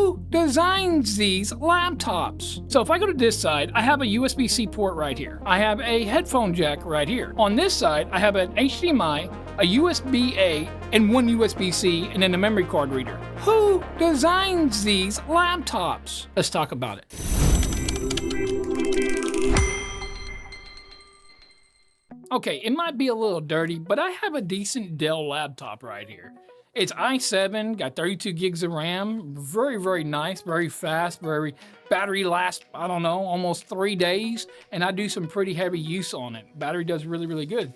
Who designs these laptops? So if I go to this side, I have a USB-C port right here. I have a headphone jack right here. On this side, I have an HDMI, a USB-A, and one USB-C, and then a memory card reader. Who designs these laptops? Let's talk about it. Okay, it might be a little dirty, but I have a decent Dell laptop right here. It's i7, got 32 gigs of RAM, very, very nice, very fast, very battery lasts, I don't know, almost 3 days, and I do some pretty heavy use on it. Battery does really, really good.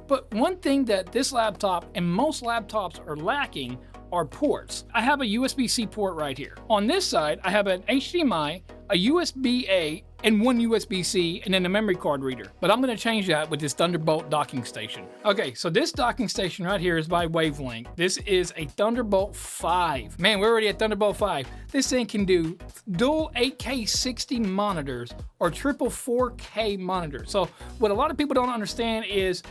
But one thing that this laptop and most laptops are lacking are ports. I have a USB-C port right here. On this side, I have an HDMI, a USB-A, and one USB-C, and then a memory card reader. But I'm gonna change that with this Thunderbolt docking station. Okay, so this docking station right here is by Wavlink. This is a Thunderbolt 5. Man, we're already at Thunderbolt 5. This thing can do dual 8K 60 monitors or triple 4K monitors. So what a lot of people don't understand is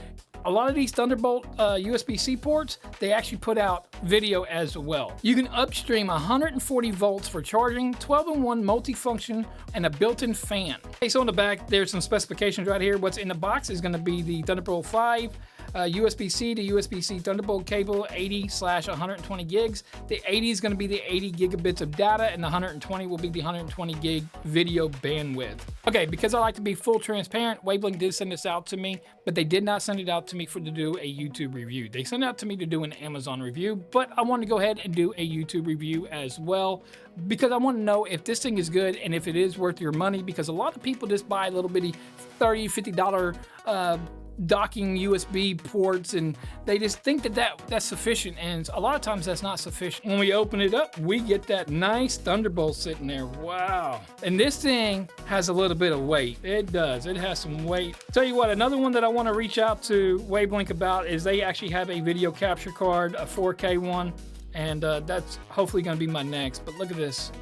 a lot of these Thunderbolt USB-C ports, they actually put out video as well. You can upstream 140 volts for charging, 12-in-1 multifunction, and a built-in fan. Okay, so on the back, there's some specifications right here. What's in the box is gonna be the Thunderbolt 5, USB-C to USB-C Thunderbolt cable, 80/120 gigs. The 80 is going to be the 80 gigabits of data, and the 120 will be the 120 gig video bandwidth. Okay, because I like to be full transparent, Wavlink did send this out to me, but they did not send it out to me to do a YouTube review. They sent it out to me to do an Amazon review, but I wanted to go ahead and do a YouTube review as well, because I want to know if this thing is good and if it is worth your money, because a lot of people just buy little bitty $30, $50 docking USB ports, and they just think that that's sufficient, and a lot of times that's not sufficient. When we open it up, we get that nice Thunderbolt sitting there. Wow. And this thing has a little bit of weight. It does. It has some weight. Tell you what, another one that I want to reach out to Wavlink about is they actually have a video capture card, a 4K one, and that's hopefully going to be my next. But look at this.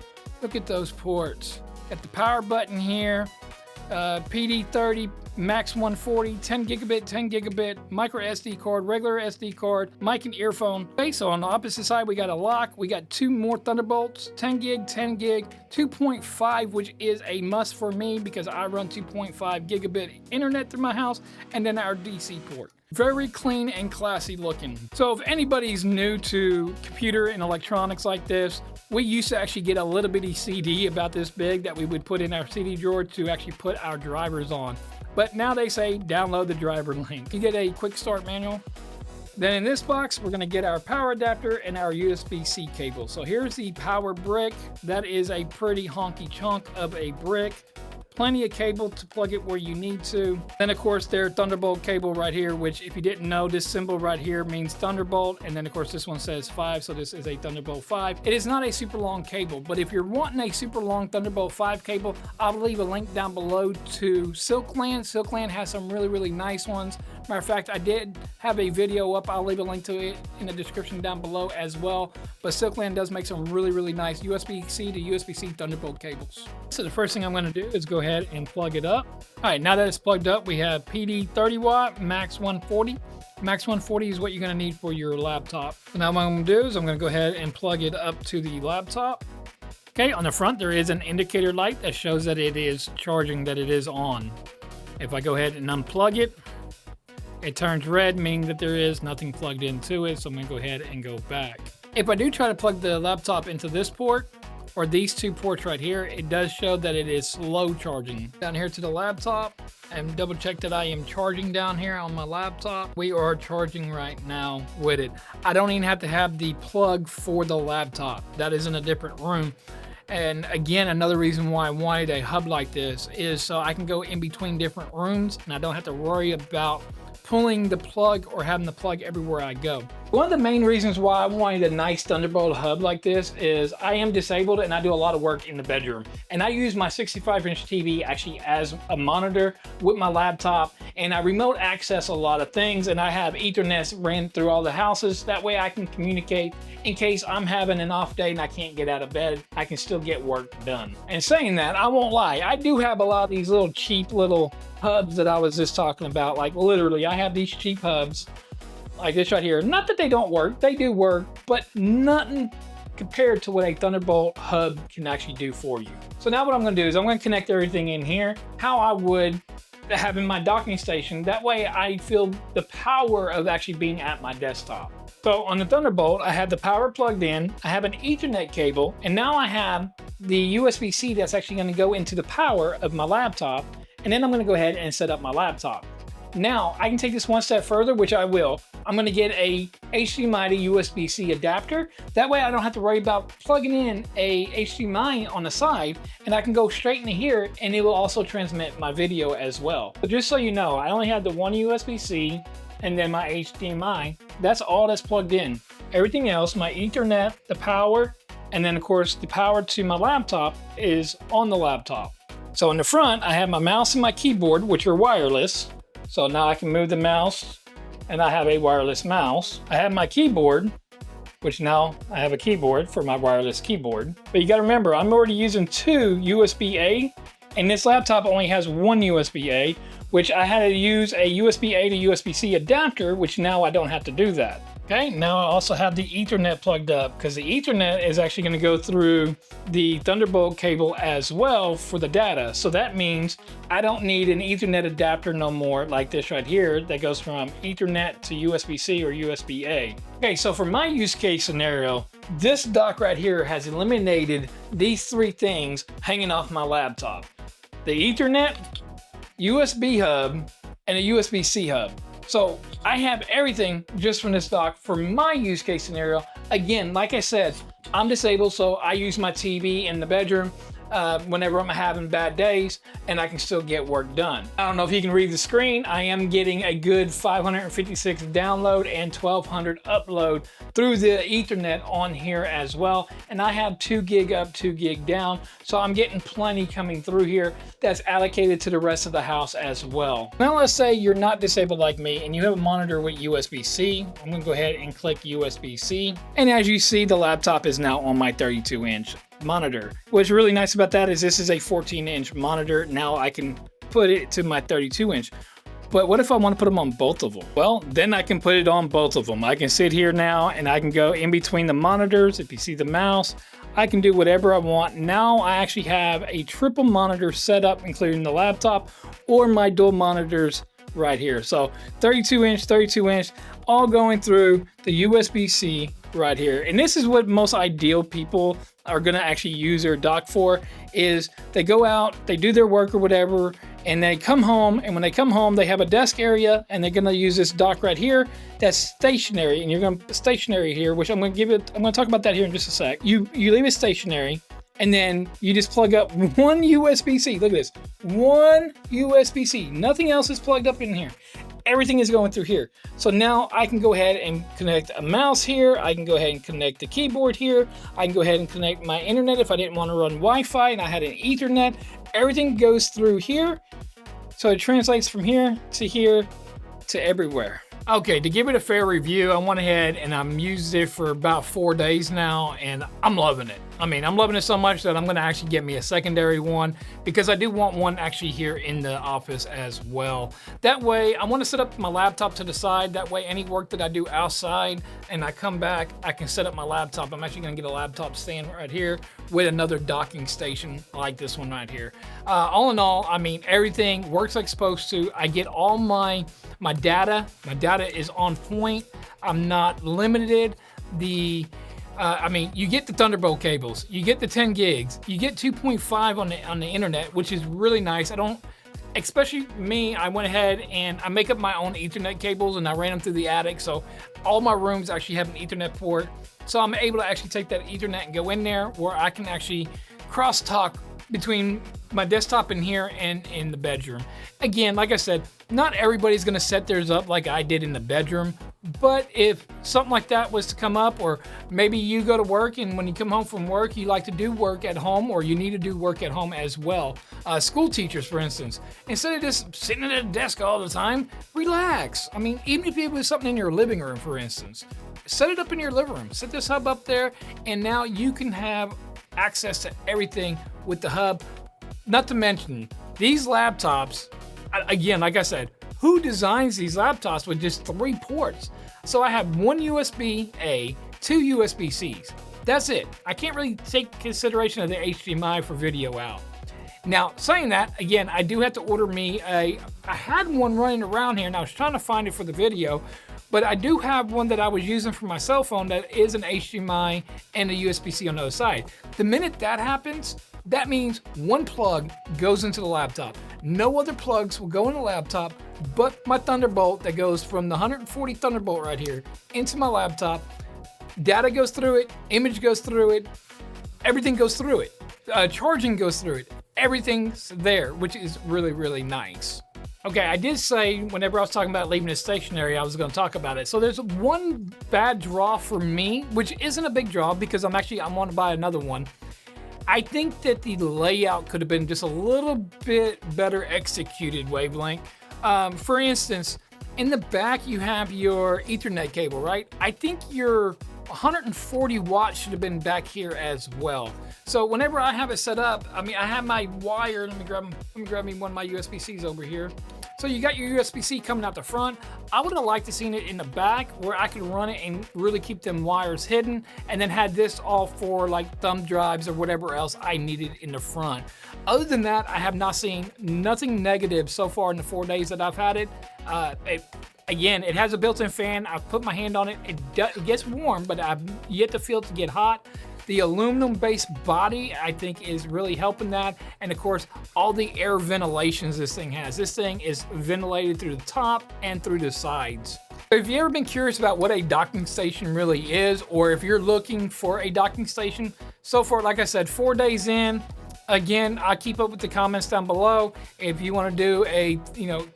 Look at those ports. Got the power button here, PD30, Max 140, 10 gigabit, micro SD card, regular SD card, mic and earphone. Okay, so on the opposite side, we got a lock. We got 2 more Thunderbolts, 10 gig, 2.5, which is a must for me because I run 2.5 gigabit internet through my house, and then our DC port. Very clean and classy looking. So if anybody's new to computer and electronics like this, we used to actually get a little bitty CD about this big that we would put in our CD drawer to actually put our drivers on. But now they say download the driver link. You get a quick start manual. Then in this box, we're gonna get our power adapter and our USB-C cable. So here's the power brick. That is a pretty honky chunk of a brick. Plenty of cable to plug it where you need to. Then of course their Thunderbolt cable right here, which if you didn't know, this symbol right here means Thunderbolt. And then of course this one says 5, so this is a Thunderbolt 5. It is not a super long cable, but if you're wanting a super long Thunderbolt 5 cable, I'll leave a link down below to Silkland. Silkland has some really, really nice ones. Matter of fact, I did have a video up. I'll leave a link to it in the description down below as well. But Silkland does make some really, really nice USB-C to USB-C Thunderbolt cables. So the first thing I'm gonna do is go ahead and plug it up. All right, now that it's plugged up, we have PD 30 watt, max 140. Max 140 is what you're gonna need for your laptop. So now what I'm gonna do is I'm gonna go ahead and plug it up to the laptop. Okay, on the front, there is an indicator light that shows that it is charging, that it is on. If I go ahead and unplug it, it turns red, meaning that there is nothing plugged into it, so I'm gonna go ahead and go back. If I do try to plug the laptop into this port, or these 2 ports right here, it does show that it is slow charging. Down here to the laptop, and double check that I am charging down here on my laptop. We are charging right now with it. I don't even have to have the plug for the laptop. That is in a different room. And again, another reason why I wanted a hub like this is so I can go in between different rooms and I don't have to worry about pulling the plug or having the plug everywhere I go. One of the main reasons why I wanted a nice Thunderbolt hub like this is I am disabled and I do a lot of work in the bedroom. And I use my 65-inch TV actually as a monitor with my laptop, and I remote access a lot of things, and I have Ethernet ran through all the houses. That way I can communicate in case I'm having an off day and I can't get out of bed. I can still get work done. And saying that, I won't lie, I do have a lot of these little cheap little hubs that I was just talking about. Like literally, I have these cheap hubs like this right here. Not that they don't work, they do work, but nothing compared to what a Thunderbolt hub can actually do for you. So now what I'm gonna do is I'm gonna connect everything in here how I would have in my docking station. That way I feel the power of actually being at my desktop. So on the Thunderbolt, I have the power plugged in, I have an Ethernet cable, and now I have the USB-C that's actually gonna go into the power of my laptop, and then I'm gonna go ahead and set up my laptop. Now, I can take this one step further, which I will. I'm gonna get a HDMI to USB-C adapter. That way I don't have to worry about plugging in a HDMI on the side, and I can go straight into here, and it will also transmit my video as well. But just so you know, I only have the one USB-C and then my HDMI. That's all that's plugged in. Everything else, my Ethernet, the power, and then of course the power to my laptop is on the laptop. So in the front, I have my mouse and my keyboard, which are wireless. So now I can move the mouse and I have a wireless mouse. I have my keyboard, which now I have a keyboard for my wireless keyboard. But you gotta remember, I'm already using two USB-A, and this laptop only has one USB-A, which I had to use a USB-A to USB-C adapter, which now I don't have to do that. Okay, now I also have the Ethernet plugged up, because the Ethernet is actually gonna go through the Thunderbolt cable as well for the data. So that means I don't need an Ethernet adapter no more like this right here that goes from Ethernet to USB-C or USB-A. Okay, so for my use case scenario, this dock right here has eliminated these three things hanging off my laptop. The Ethernet, USB hub, and a USB-C hub. So I have everything just from this dock for my use case scenario. Again, like I said, I'm disabled, so I use my TV in the bedroom whenever I'm having bad days, and I can still get work done. I don't know if you can read the screen. I am getting a good 556 download and 1200 upload through the Ethernet on here as well. And I have 2 gig up, 2 gig down. So I'm getting plenty coming through here that's allocated to the rest of the house as well. Now let's say you're not disabled like me and you have a monitor with USB-C. I'm gonna go ahead and click USB-C. And as you see, the laptop is now on my 32-inch monitor. What's really nice about that is this is a 14-inch monitor. Now I can put it to my 32-inch. But what if I want to put them on both of them? Well, then I can put it on both of them. I can sit here now and I can go in between the monitors. If you see the mouse, I can do whatever I want. Now I actually have a triple monitor set up, including the laptop or my dual monitors right here. So 32-inch, all going through the USB-C right here. And this is what most ideal people are gonna actually use their dock for, is they go out, they do their work or whatever, and they come home, and when they come home, they have a desk area, and they're gonna use this dock right here that's stationary, and you're gonna stationary here, which I'm gonna talk about that here in just a sec. You leave it stationary, and then you just plug up one USB-C. Look at this, one USB-C. Nothing else is plugged up in here. Everything is going through here. So now I can go ahead and connect a mouse here. I can go ahead and connect the keyboard here. I can go ahead and connect my internet if I didn't want to run Wi-Fi and I had an Ethernet. Everything goes through here. So it translates from here to everywhere. Okay, to give it a fair review, I went ahead and I'm used it for about 4 days now, and I'm loving it. I mean, I'm loving it so much that I'm gonna actually get me a secondary one, because I do want one actually here in the office as well. That way, I wanna set up my laptop to the side. That way, any work that I do outside and I come back, I can set up my laptop. I'm actually gonna get a laptop stand right here with another docking station like this one right here. All in all, I mean, everything works like it's supposed to. I get all my data. My data is on point. I'm not limited. I mean, you get the Thunderbolt cables, you get the 10 gigs, you get 2.5 on the internet, which is really nice. Especially me, I went ahead and I make up my own Ethernet cables and I ran them through the attic. So all my rooms actually have an Ethernet port. So I'm able to actually take that Ethernet and go in there where I can actually crosstalk between my desktop in here and in the bedroom. Again, like I said, not everybody's gonna set theirs up like I did in the bedroom, but if something like that was to come up, or maybe you go to work and when you come home from work, you like to do work at home, or you need to do work at home as well. School teachers, for instance, instead of just sitting at a desk all the time, relax. I mean, even if it was something in your living room, for instance, set it up in your living room, set this hub up there, and now you can have access to everything with the hub. Not to mention, these laptops, again, like I said, who designs these laptops with just 3 ports? So I have one USB-A, 2 USB-Cs. That's it. I can't really take consideration of the HDMI for video out. Now, saying that, again, I do have to order me I had one running around here and I was trying to find it for the video, but I do have one that I was using for my cell phone that is an HDMI and a USB-C on the other side. The minute that happens, that means one plug goes into the laptop. No other plugs will go in the laptop but my Thunderbolt that goes from the 140 Thunderbolt right here into my laptop. Data goes through it, image goes through it, everything goes through it. Charging goes through it. Everything's there, which is really, really nice. Okay, I did say whenever I was talking about leaving it stationary, I was going to talk about it. So there's one bad draw for me, which isn't a big draw because I want to buy another one. I think that the layout could have been just a little bit better executed, Wavlink. For instance, in the back you have your Ethernet cable, right? I think your 140 watts should have been back here as well. So whenever I have it set up, I mean, I have my wire. Let me grab me one of my USB-Cs over here. So you got your USB-C coming out the front. I would have liked to seen it in the back where I could run it and really keep them wires hidden, and then had this all for like thumb drives or whatever else I needed in the front. Other than that, I have not seen nothing negative so far in the 4 days that I've had it. Again, it has a built-in fan. I've put my hand on it. It gets warm, but I've yet to feel it to get hot. The aluminum-based body, I think, is really helping that. And of course, all the air ventilations this thing has. This thing is ventilated through the top and through the sides. If you've ever been curious about what a docking station really is, or if you're looking for a docking station, so far, like I said, 4 days in. Again, I keep up with the comments down below. If you want to do a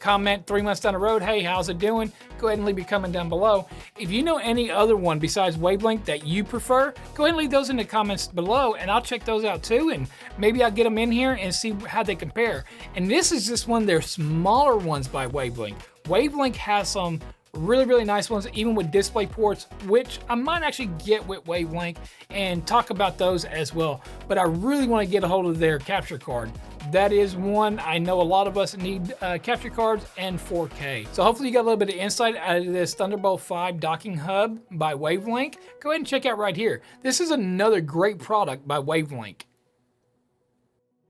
comment 3 months down the road, hey, how's it doing? Go ahead and leave your comment down below. If you know any other one besides Wavlink that you prefer, go ahead and leave those in the comments below and I'll check those out too, and maybe I'll get them in here and see how they compare. And this is just one of their smaller ones by Wavlink. Wavlink has some really, really nice ones, even with display ports, which I might actually get with Wavlink and talk about those as well. But I really want to get a hold of their capture card. That is one I know a lot of us need capture cards and 4K. So hopefully you got a little bit of insight out of this Thunderbolt 5 docking hub by Wavlink. Go ahead and check out right here. This is another great product by Wavlink.